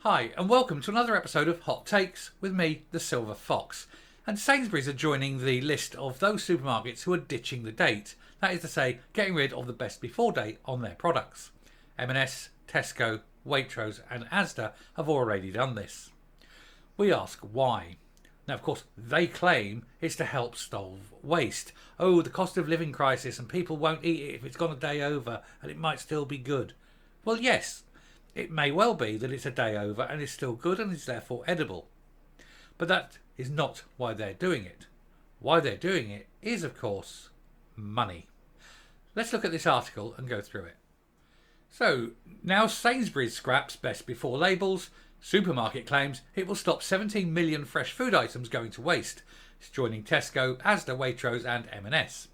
Hi, and welcome to another episode of Hot Takes with me, the Silver Fox. And Sainsburys are joining the list of those supermarkets who are ditching the date. That is to say, getting rid of the best before date on their products. M&S, Tesco, Waitrose and Asda have already done this. We ask why. Now, of course, they claim it's to help stop waste. Oh, the cost of living crisis and people won't eat it if it's gone a day over and it might still be good. Well, yes, it may well be that it's a day over and is still good and is therefore edible. But that is not why they're doing it. Why they're doing it is, of course, money. Let's look at this article and go through it. So, now Sainsburys scraps best before labels. Supermarket claims it will stop 17 million fresh food items going to waste. It's joining Tesco, Asda, Waitrose and M&S.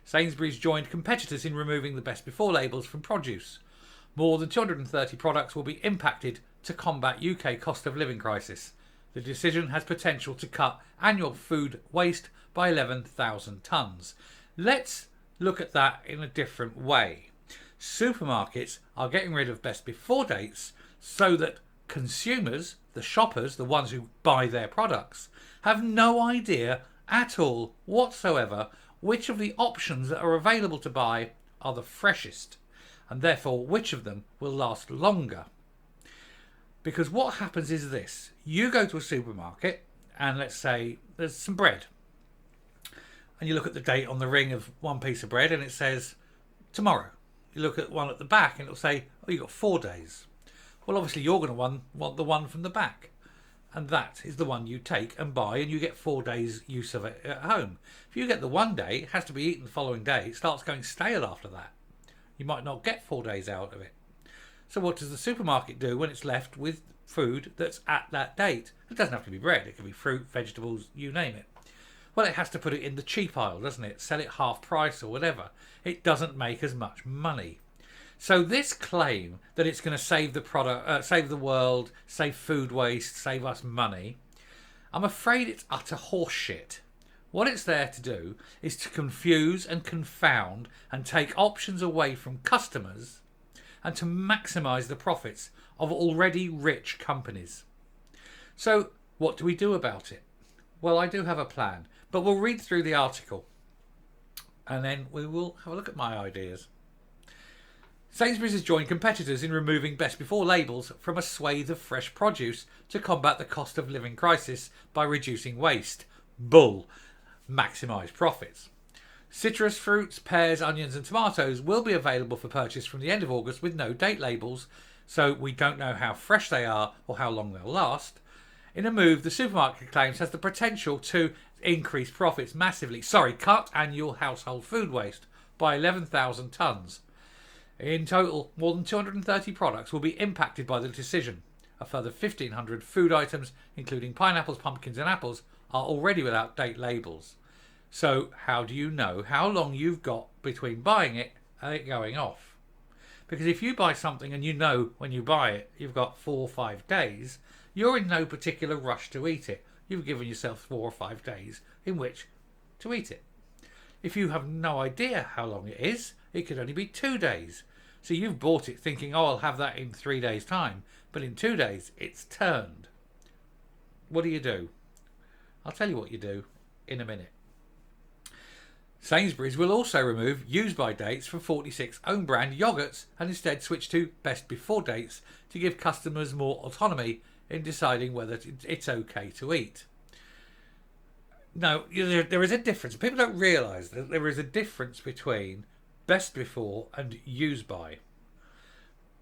Sainsburys joined competitors in removing the best before labels from produce. More than 230 products will be impacted to combat UK cost of living crisis. The decision has potential to cut annual food waste by 11,000 tonnes. Let's look at that in a different way. Supermarkets are getting rid of best before dates so that consumers, the shoppers, the ones who buy their products, have no idea at all whatsoever which of the options that are available to buy are the freshest, and therefore which of them will last longer. Because what happens is this: you go to a supermarket and let's say there's some bread, and you look at the date on the ring of one piece of bread and it says tomorrow. You look at one at the back and it'll say, oh, you've got 4 days. Well, obviously you're going to want the one from the back, and that is the one you take and buy, and you get 4 days use of it at home. If you get the 1 day, it has to be eaten the following day. It starts going stale after that. You might not get 4 days out of it. So what does the supermarket do when it's left with food that's at that date? It doesn't have to be bread. It can be fruit, vegetables, you name it. Well, it has to put it in the cheap aisle, doesn't it? Sell it half price or whatever. It doesn't make as much money. So this claim that it's going to save the product, save the world, save food waste, save us money, I'm afraid it's utter horseshit. What it's there to do is to confuse and confound and take options away from customers and to maximise the profits of already rich companies. So what do we do about it? Well, I do have a plan, but we'll read through the article and then we will have a look at my ideas. Sainsburys has joined competitors in removing best before labels from a swathe of fresh produce to combat the cost of living crisis by reducing waste. Bull. Maximise profits. Citrus fruits, pears, onions and tomatoes will be available for purchase from the end of August with no date labels, so we don't know how fresh they are or how long they'll last. In a move the supermarket claims has the potential to increase profits massively. Cut annual household food waste by 11,000 tonnes. In total, more than 230 products will be impacted by the decision. A further 1,500 food items, including pineapples, pumpkins and apples, are already without date labels. So how do you know how long you've got between buying it and it going off? Because if you buy something and you know when you buy it you've got 4 or 5 days, you're in no particular rush to eat it. You've given yourself 4 or 5 days in which to eat it. If you have no idea how long it is, it could only be 2 days. So you've bought it thinking, oh, I'll have that in 3 days' time. But in 2 days, it's turned. What do? I'll tell you what you do in a minute. Sainsburys will also remove use-by dates from 46 own-brand yogurts and instead switch to best before dates to give customers more autonomy in deciding whether it's okay to eat. Now, there is a difference. People don't realise that there is a difference between best before and use by.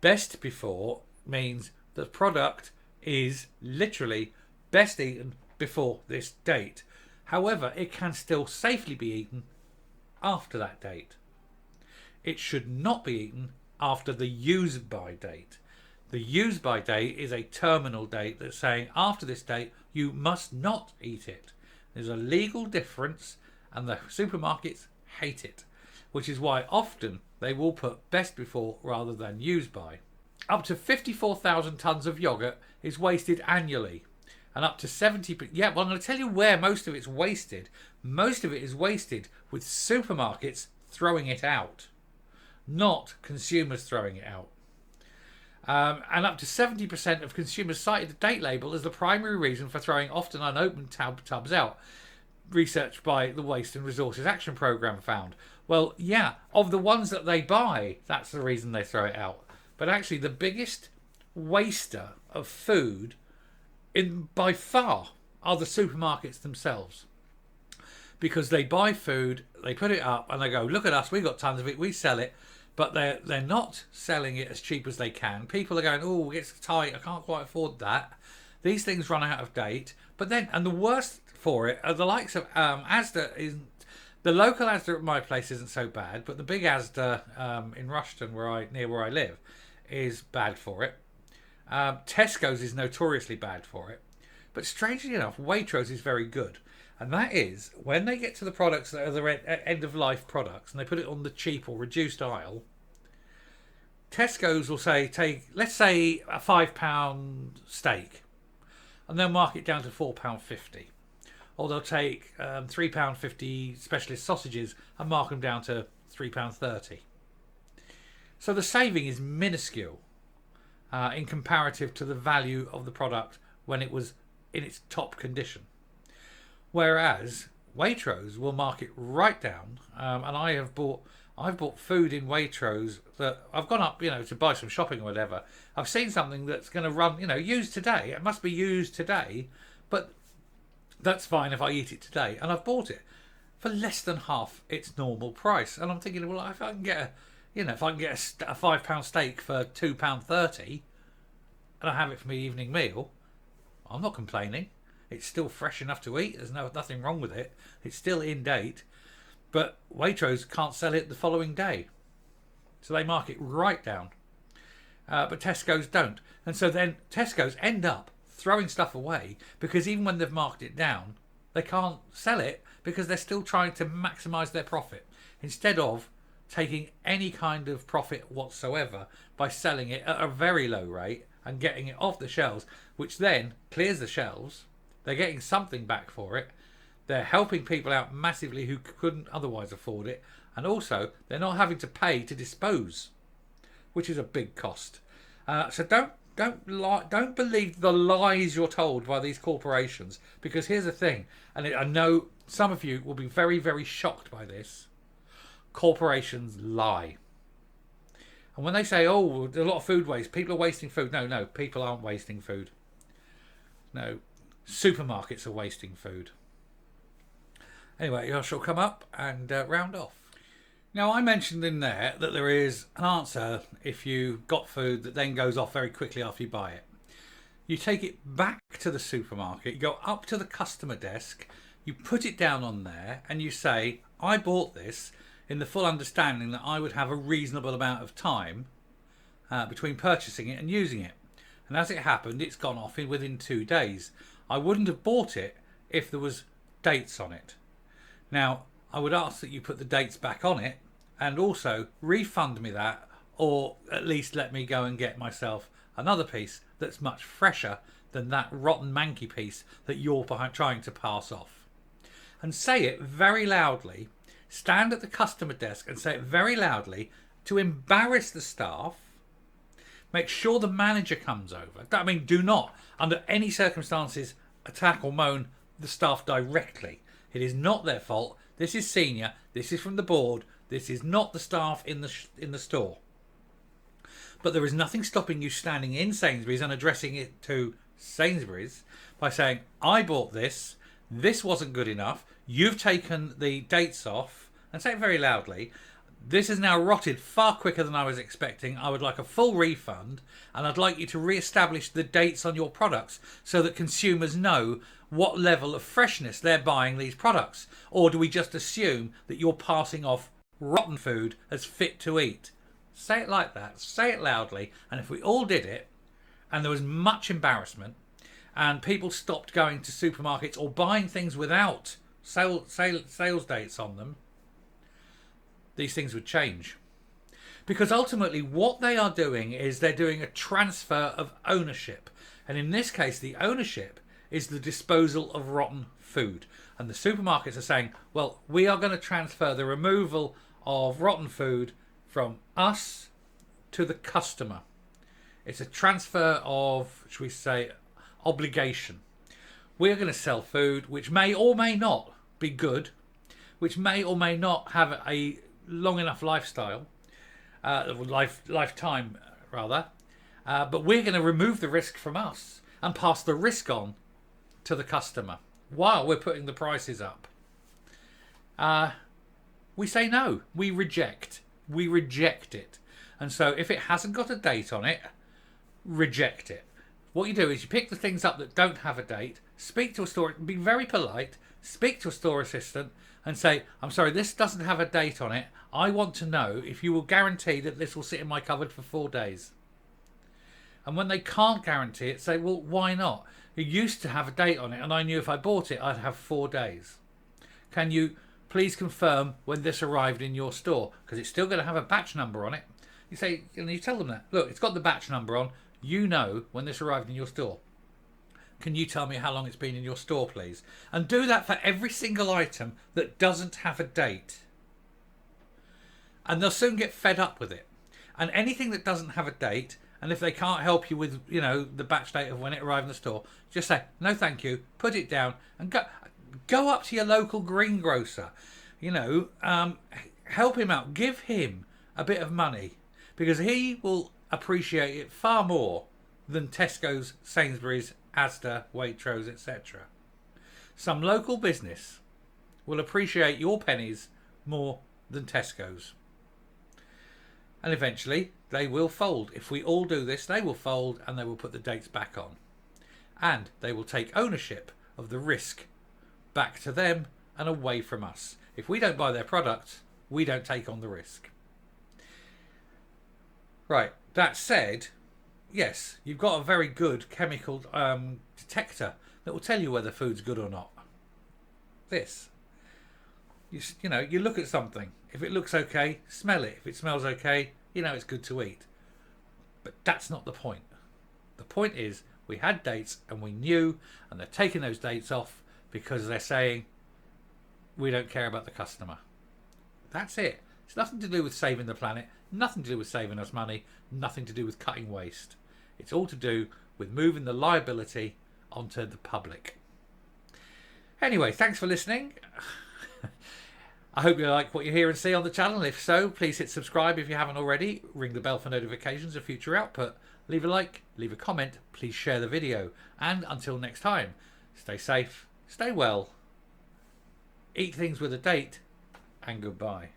Best before means the product is literally best eaten before this date. However, it can still safely be eaten after that date. It should not be eaten after the use by date. The use by date is a terminal date that's saying after this date you must not eat it. There's a legal difference and the supermarkets hate it, which is why often they will put best before rather than use by. Up to 54,000 tonnes of yoghurt is wasted annually, and up to 70... Yeah, well, I'm going to tell you where most of it's wasted. Most of it is wasted with supermarkets throwing it out, not consumers throwing it out. And up to 70% of consumers cited the date label as the primary reason for throwing often unopened tubs out. Research by the Waste and Resources Action Programme found. Well, yeah, of the ones that they buy, that's the reason they throw it out. But actually, the biggest waster of food by far are the supermarkets themselves. Because they buy food, they put it up, and they go, look at us, we've got tons of it, we sell it. But they're not selling it as cheap as they can. People are going, oh, it's tight, I can't quite afford that. These things run out of date. But then, and the worst for it are the likes of Asda. The local Asda at my place isn't so bad, but the big Asda in Rushton, near where I live, is bad for it. Tesco's is notoriously bad for it. But strangely enough, Waitrose is very good. And that is, when they get to the products that are the end-of-life products, and they put it on the cheap or reduced aisle, Tesco's will say, let's say a £5 steak, and they'll mark it down to £4.50. Or they'll take £3.50 specialist sausages and mark them down to £3.30. So the saving is minuscule in comparative to the value of the product when it was in its top condition. Whereas Waitrose will mark it right down, and I've bought food in Waitrose that I've gone up, to buy some shopping or whatever. I've seen something that's going to run, used today. It must be used today, but that's fine if I eat it today. And I've bought it for less than half its normal price. And I'm thinking, well, if I can get a £5 steak for £2.30, and I have it for my evening meal, I'm not complaining. It's still fresh enough to eat. There's nothing wrong with it. It's still in date. But Waitrose can't sell it the following day. So they mark it right down. But Tesco's don't. And so then Tesco's end up throwing stuff away because even when they've marked it down, they can't sell it because they're still trying to maximise their profit. Instead of taking any kind of profit whatsoever by selling it at a very low rate and getting it off the shelves, which then clears the shelves. They're getting something back for it. They're helping people out massively who couldn't otherwise afford it. And also, they're not having to pay to dispose, which is a big cost. So don't believe the lies you're told by these corporations. Because here's the thing, and I know some of you will be very, very shocked by this. Corporations lie. And when they say, oh, there's a lot of food waste, people are wasting food. No, people aren't wasting food. No. Supermarkets are wasting food. Anyway, I shall come up and round off. Now, I mentioned in there that there is an answer if you got food that then goes off very quickly after you buy it. You take it back to the supermarket, you go up to the customer desk, you put it down on there, and you say, I bought this in the full understanding that I would have a reasonable amount of time between purchasing it and using it. And as it happened, it's gone off within 2 days. I wouldn't have bought it if there was dates on it. Now, I would ask that you put the dates back on it and also refund me that, or at least let me go and get myself another piece that's much fresher than that rotten manky piece that you're trying to pass off. And say it very loudly. Stand at the customer desk and say it very loudly to embarrass the staff. Make sure the manager comes over. I mean, do not, under any circumstances, attack or moan the staff directly. It is not their fault. This is senior. This is from the board. This is not the staff in the store. But there is nothing stopping you standing in Sainsburys and addressing it to Sainsburys by saying, I bought this. This wasn't good enough. You've taken the dates off. And say it very loudly. This has now rotted far quicker than I was expecting. I would like a full refund, and I'd like you to re-establish the dates on your products so that consumers know what level of freshness they're buying these products. Or do we just assume that you're passing off rotten food as fit to eat? Say it like that. Say it loudly. And if we all did it, and there was much embarrassment, and people stopped going to supermarkets or buying things without sales dates on them, these things would change. Because ultimately what they are doing is they're doing a transfer of ownership. And in this case, the ownership is the disposal of rotten food. And the supermarkets are saying, well, we are going to transfer the removal of rotten food from us to the customer. It's a transfer of, should we say, obligation. We're going to sell food which may or may not be good, which may or may not have a long enough lifetime rather. But we're going to remove the risk from us and pass the risk on to the customer while we're putting the prices up. We say no. We reject. We reject it. And so if it hasn't got a date on it, reject it. What you do is you pick the things up that don't have a date, speak to a store, be very polite, speak to a store assistant and say, I'm sorry, this doesn't have a date on it. I want to know if you will guarantee that this will sit in my cupboard for 4 days. And when they can't guarantee it, say, well, why not? It used to have a date on it and I knew if I bought it, I'd have 4 days. Can you please confirm when this arrived in your store? Because it's still going to have a batch number on it. You say, and you tell them that, look, it's got the batch number on. You know when this arrived in your store. Can you tell me how long it's been in your store, please? And do that for every single item that doesn't have a date. And they'll soon get fed up with it. And anything that doesn't have a date, and if they can't help you with, the batch date of when it arrived in the store, just say, no thank you, put it down, and go up to your local greengrocer. Help him out. Give him a bit of money, because he will appreciate it far more than Tesco's, Sainsburys, Asda, Waitrose, etc. Some local business will appreciate your pennies more than Tesco's. And eventually they will fold. If we all do this, they will fold and they will put the dates back on. And they will take ownership of the risk back to them and away from us. If we don't buy their product, we don't take on the risk. Right, that said, yes, you've got a very good chemical detector that will tell you whether food's good or not. This. You look at something. If it looks okay, smell it. If it smells okay, it's good to eat. But that's not the point. The point is we had dates and we knew, and they're taking those dates off because they're saying we don't care about the customer. That's it. It's nothing to do with saving the planet, nothing to do with saving us money, nothing to do with cutting waste. It's all to do with moving the liability onto the public. Anyway, thanks for listening. I hope you like what you hear and see on the channel. If so, please hit subscribe if you haven't already. Ring the bell for notifications of future output. Leave a like, leave a comment, please share the video. And until next time, stay safe, stay well, eat things with a date, and goodbye.